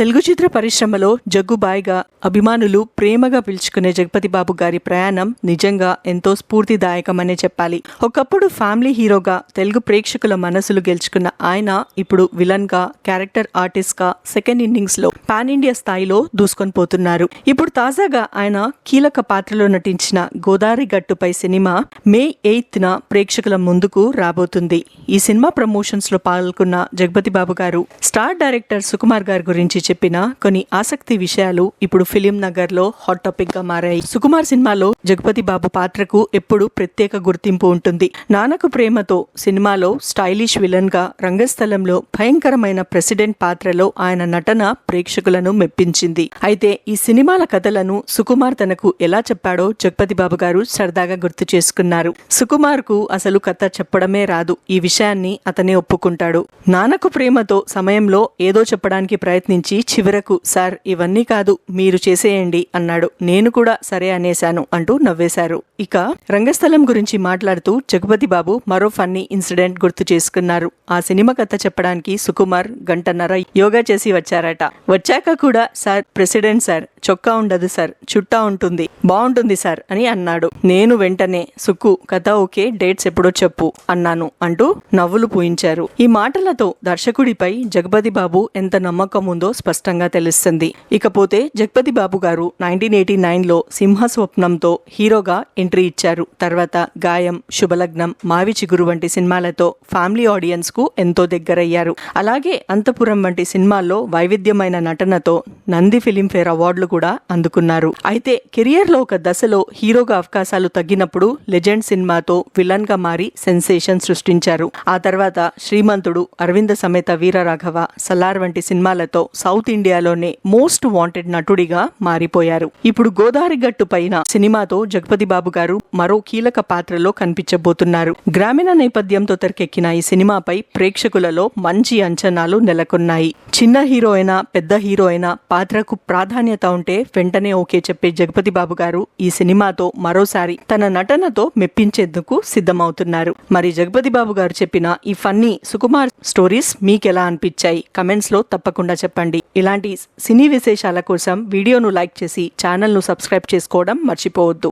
తెలుగు చిత్ర పరిశ్రమలో జగ్గుబాయిగా అభిమానులు ప్రేమగా పిలుచుకునే జగపతి బాబు గారి ప్రయాణం నిజంగా ఎంతో స్ఫూర్తిదాయకమనే చెప్పాలి. ఒకప్పుడు ఫ్యామిలీ హీరోగా తెలుగు ప్రేక్షకుల మనసులు గెలుచుకున్న ఆయన ఇప్పుడు విలన్ గా, క్యారెక్టర్ ఆర్టిస్ట్ గా సెకండ్ ఇన్నింగ్స్ లో పాన్ ఇండియా స్థాయిలో దూసుకొని పోతున్నారు. ఇప్పుడు తాజాగా ఆయన కీలక పాత్రలో నటించిన గోదావరి గట్టుపై సినిమా మే 8న ప్రేక్షకుల ముందుకు రాబోతుంది. ఈ సినిమా ప్రమోషన్స్ లో పాల్గొన్న జగపతి బాబు గారు స్టార్ డైరెక్టర్ సుకుమార్ గారి గురించి చెప్పిన కొన్ని ఆసక్తి విషయాలు ఇప్పుడు ఫిలిం నగర్ లో హాట్ టాపిక్ గా మారాయి. సుకుమార్ సినిమాలో జగపతి బాబు పాత్రకు ఎప్పుడు ప్రత్యేక గుర్తింపు ఉంటుంది. నాన్నకు ప్రేమతో సినిమాలో స్టైలిష్ విలన్ గా, రంగస్థలంలో భయంకరమైన ప్రెసిడెంట్ పాత్రలో ఆయన నటన ప్రేక్షకులను మెప్పించింది. అయితే ఈ సినిమాల కథలను సుకుమార్ తనకు ఎలా చెప్పాడో జగపతి బాబు గారు సరదాగా గుర్తు చేసుకున్నారు. సుకుమార్ కు అసలు కథ చెప్పడమే రాదు. ఈ విషయాన్ని అతనే ఒప్పుకుంటాడు. నాన్నకు ప్రేమతో సమయంలో ఏదో చెప్పడానికి ప్రయత్నించి చివరకు సార్ ఇవన్నీ కాదు మీరు చేసేయండి అన్నాడు. నేను కూడా సరే అనేశాను అంటూ నవ్వేశారు. ఇక రంగస్థలం గురించి మాట్లాడుతూ జగపతి బాబు మరో ఫన్నీ ఇన్సిడెంట్ గుర్తు చేసుకున్నారు. ఆ సినిమా కథ చెప్పడానికి సుకుమార్ గంటన్నర యోగా చేసి వచ్చారట. వచ్చాక కూడా సార్ ప్రెసిడెంట్ సార్, చొక్కా ఉండదు సార్, చుట్టా ఉంటుంది, బాగుంటుంది సార్ అని అన్నాడు. నేను వెంటనే సుక్కు కథ ఓకే, డేట్స్ ఎప్పుడో చెప్పు అన్నాను అంటూ నవ్వులు పూయించారు. ఈ మాటలతో దర్శకుడిపై జగపతి బాబు ఎంత నమ్మకం ఉందో స్పష్టంగా తెలుస్తుంది. ఇకపోతే జగపతి బాబు గారు 1989లో సింహస్వప్నంతో హీరోగా ఎంట్రీ ఇచ్చారు. తర్వాత గాయం, శుభలగ్నం, మావి చిగురు వంటి సినిమాలతో ఫ్యామిలీ ఆడియన్స్ కు ఎంతో దగ్గరయ్యారు. అలాగే అంతపురం వంటి సినిమాల్లో వైవిధ్యమైన నటనతో నంది ఫిలింఫేర్ అవార్డులు కూడా అందుకున్నారు. అయితే కెరియర్ లో ఒక దశలో హీరోగా అవకాశాలు తగ్గినప్పుడు లెజెండ్ సినిమాతో విలన్ గా మారి సెన్సేషన్ సృష్టించారు. ఆ తర్వాత శ్రీమంతుడు, అరవింద సమేత వీరరాఘవ, సలార్ వంటి సినిమాలతో సౌత్ ఇండియాలోనే మోస్ట్ వాంటెడ్ నటుడిగా మారిపోయారు. ఇప్పుడు గోదావరి గట్టు పైన సినిమాతో జగపతి బాబు గారు మరో కీలక పాత్రలో కనిపించబోతున్నారు. గ్రామీణ నేపథ్యంతో తెరకెక్కిన ఈ సినిమాపై ప్రేక్షకులలో మంచి అంచనాలు నెలకొన్నాయి. చిన్న హీరో అయినా పెద్ద హీరో అయినా పాత్రకు ప్రాధాన్యత ఉంటే వెంటనే ఓకే చెప్పే జగపతి బాబు గారు ఈ సినిమాతో మరోసారి తన నటనతో మెప్పించేందుకు సిద్ధమవుతున్నారు. మరి జగపతి బాబు గారు చెప్పిన ఈ ఫన్నీ సుకుమార్ స్టోరీస్ మీకెలా అనిపించాయి? కమెంట్స్ లో తప్పకుండా చెప్పండి. ఇలాంటి సినీ విశేషాల కోసం వీడియోను లైక్ చేసి ఛానల్ను సబ్స్క్రైబ్ చేసుకోవడం మర్చిపోవద్దు.